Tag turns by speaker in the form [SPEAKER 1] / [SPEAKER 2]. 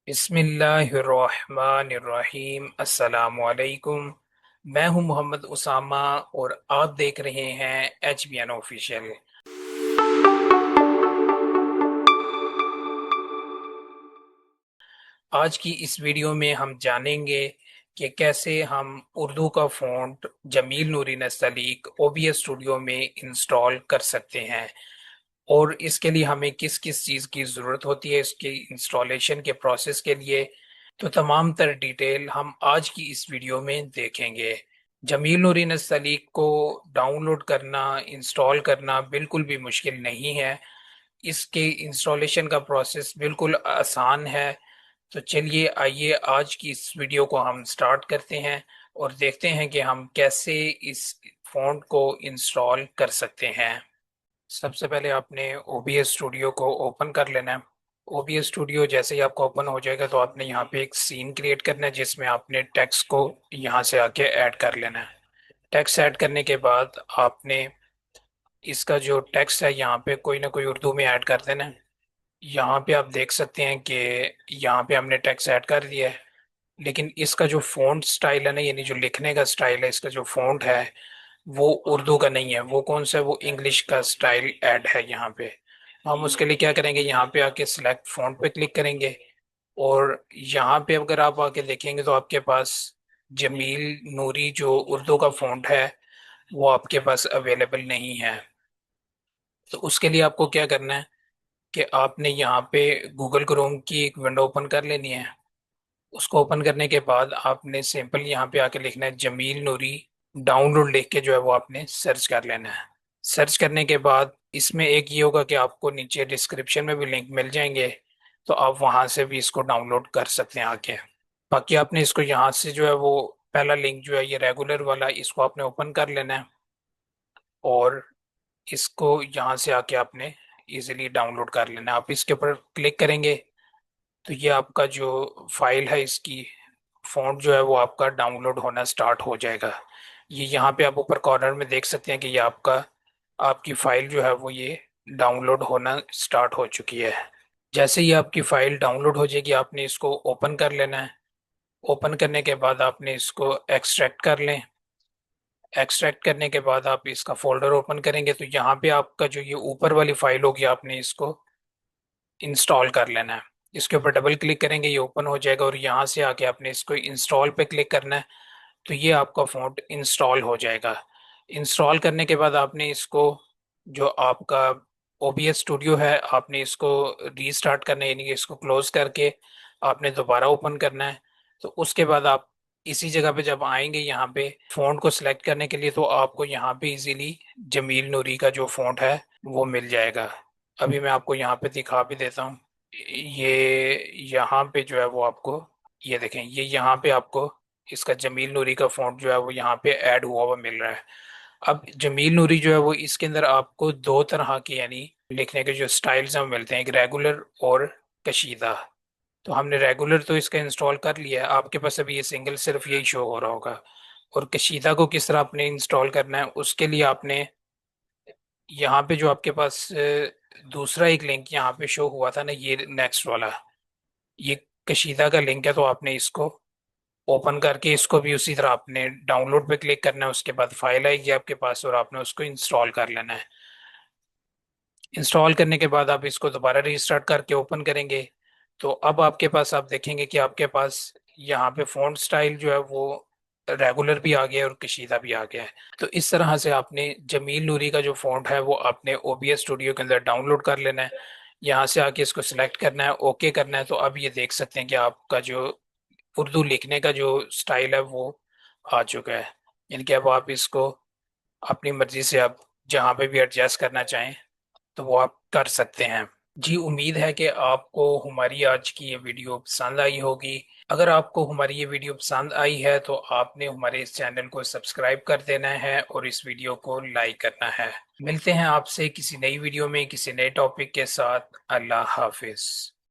[SPEAKER 1] बिस्मिल्लाहिर्रहमानिर्रहीम अस्सलामुअलैकुम। मैं हूं मोहम्मद उसामा और आप देख रहे हैं HBN ऑफिशियल। आज की इस वीडियो में हम जानेंगे कि कैसे हम उर्दू का फ़ॉन्ट जमील नूरी नस्तलीक OBS स्टूडियो में इंस्टॉल कर सकते हैं और इसके लिए हमें किस किस चीज़ की ज़रूरत होती है इसके इंस्टॉलेशन के प्रोसेस के लिए। तो तमाम तर डिटेल हम आज की इस वीडियो में देखेंगे। जमील नूरी नस्तलीक को डाउनलोड करना, इंस्टॉल करना बिल्कुल भी मुश्किल नहीं है। इसके इंस्टॉलेशन का प्रोसेस बिल्कुल आसान है। तो चलिए आइए आज की इस वीडियो को हम स्टार्ट करते हैं और देखते हैं कि हम कैसे इस फ़ॉन्ट को इंस्टॉल कर सकते हैं। सबसे पहले आपने OBS स्टूडियो को ओपन कर लेना है। OBS स्टूडियो जैसे ही आपका ओपन हो जाएगा तो आपने यहाँ पे एक सीन क्रिएट करना है जिसमें आपने टेक्स्ट को यहाँ से आके ऐड कर लेना है। टेक्स्ट ऐड करने के बाद आपने इसका जो टेक्स्ट है यहाँ पे कोई ना कोई उर्दू में ऐड कर देना है। यहाँ पे आप देख सकते हैं कि यहाँ पे हमने टेक्स्ट ऐड कर दिया है, लेकिन इसका जो फ़ॉन्ट स्टाइल है ना, यानी जो लिखने का स्टाइल है, इसका जो फ़ॉन्ट है वो उर्दू का नहीं है। वो कौन सा है? वो इंग्लिश का स्टाइल ऐड है यहाँ पे। हम उसके लिए क्या करेंगे, यहाँ पे आके सिलेक्ट फ़ॉन्ट पे क्लिक करेंगे और यहाँ पे अगर आप आके देखेंगे तो आपके पास जमील नूरी जो उर्दू का फ़ॉन्ट है वो आपके पास अवेलेबल नहीं है। तो उसके लिए आपको क्या करना है कि आपने यहाँ पे गूगल क्रोम की एक विंडो ओपन कर लेनी है। उसको ओपन करने के बाद आपने सिंपल यहाँ पे आके लिखना है जमील नूरी डाउनलोड, लिख के जो है वो आपने सर्च कर लेना है। सर्च करने के बाद इसमें एक ये होगा कि आपको नीचे डिस्क्रिप्शन में भी लिंक मिल जाएंगे, तो आप वहां से भी इसको डाउनलोड कर सकते हैं आके। बाकी आपने इसको यहाँ से जो है वो पहला लिंक जो है ये रेगुलर वाला, इसको आपने ओपन कर लेना है और इसको यहाँ से आके आपने इजीली डाउनलोड कर लेना है। आप इसके ऊपर क्लिक करेंगे तो ये आपका जो फाइल है इसकी फ़ॉन्ट जो है वो आपका डाउनलोड होना स्टार्ट हो जाएगा। ये यहाँ पे आप ऊपर कॉर्नर में देख सकते हैं कि ये आपकी फ़ाइल जो है वो ये डाउनलोड होना स्टार्ट हो चुकी है। जैसे ही आपकी फ़ाइल डाउनलोड हो जाएगी आपने इसको ओपन कर लेना है। ओपन करने के बाद आपने इसको एक्सट्रैक्ट कर लें। एक्सट्रैक्ट करने के बाद आप इसका फोल्डर ओपन करेंगे तो यहाँ पे आपका जो ये ऊपर वाली फ़ाइल होगी आपने इसको इंस्टॉल कर लेना है। इसके ऊपर डबल क्लिक करेंगे, ये ओपन हो जाएगा और यहाँ से आके आपने इसको इंस्टॉल पे क्लिक करना है तो ये आपका फ़ॉन्ट इंस्टॉल हो जाएगा। इंस्टॉल करने के बाद आपने इसको, जो आपका OBS स्टूडियो है, आपने इसको रीस्टार्ट करना है, यानी कि इसको क्लोज करके आपने दोबारा ओपन करना है। तो उसके बाद आप इसी जगह पे जब आएंगे यहाँ पे फ़ॉन्ट को सिलेक्ट करने के लिए तो आपको यहाँ पे इजीली जमील नूरी का जो फ़ॉन्ट है वो मिल जाएगा। अभी मैं आपको यहाँ पे दिखा भी देता हूँ। ये यहाँ पे जो है वो आपको, ये देखें, ये यहाँ पे आपको इसका जमील नूरी का फ़ॉन्ट जो है वो यहाँ पे ऐड हुआ हुआ मिल रहा है। अब जमील नूरी जो है वो इसके अंदर आपको दो तरह के यानी लिखने के जो स्टाइल्स हैं वो मिलते हैं, एक रेगुलर और कशीदा। तो हमने रेगुलर तो इसका इंस्टॉल कर लिया है, आपके पास अभी ये सिंगल सिर्फ यही शो हो रहा होगा। और कशीदा को किस तरह आपने इंस्टॉल करना है उसके लिए आपने यहाँ पे जो आपके पास दूसरा एक लिंक यहाँ पे शो हुआ था ना, ये नेक्स्ट वाला, ये कशीदा का लिंक है। तो आपने इसको ओपन करके इसको भी उसी तरह आपने डाउनलोड पे क्लिक करना है, उसके बाद फाइल आएगी आपके पास और आपने उसको इंस्टॉल कर लेना है। इंस्टॉल करने के बाद आप इसको दोबारा रीस्टार्ट करके ओपन करेंगे तो अब आपके पास, आप देखेंगे कि आपके पास यहाँ पे फ़ॉन्ट स्टाइल जो है वो रेगुलर भी आ गया है और कशीदा भी आ गया है। तो इस तरह से आपने जमील नूरी का जो फ़ॉन्ट है वो आपने OBS स्टूडियो के अंदर डाउनलोड कर लेना है। यहाँ से आके इसको सिलेक्ट करना है, ओके करना है। तो अब ये देख सकते हैं कि आपका जो उर्दू लिखने का जो स्टाइल है वो आ चुका है। यानी कि अब आप इसको अपनी मर्जी से आप जहाँ पे भी एडजस्ट करना चाहें तो वो आप कर सकते हैं। जी, उम्मीद है कि आपको हमारी आज की ये वीडियो पसंद आई होगी। अगर आपको हमारी ये वीडियो पसंद आई है तो आपने हमारे इस चैनल को सब्सक्राइब कर देना है और इस वीडियो को लाइक करना है। मिलते हैं आपसे किसी नई वीडियो में किसी नए टॉपिक के साथ। अल्लाह हाफिज।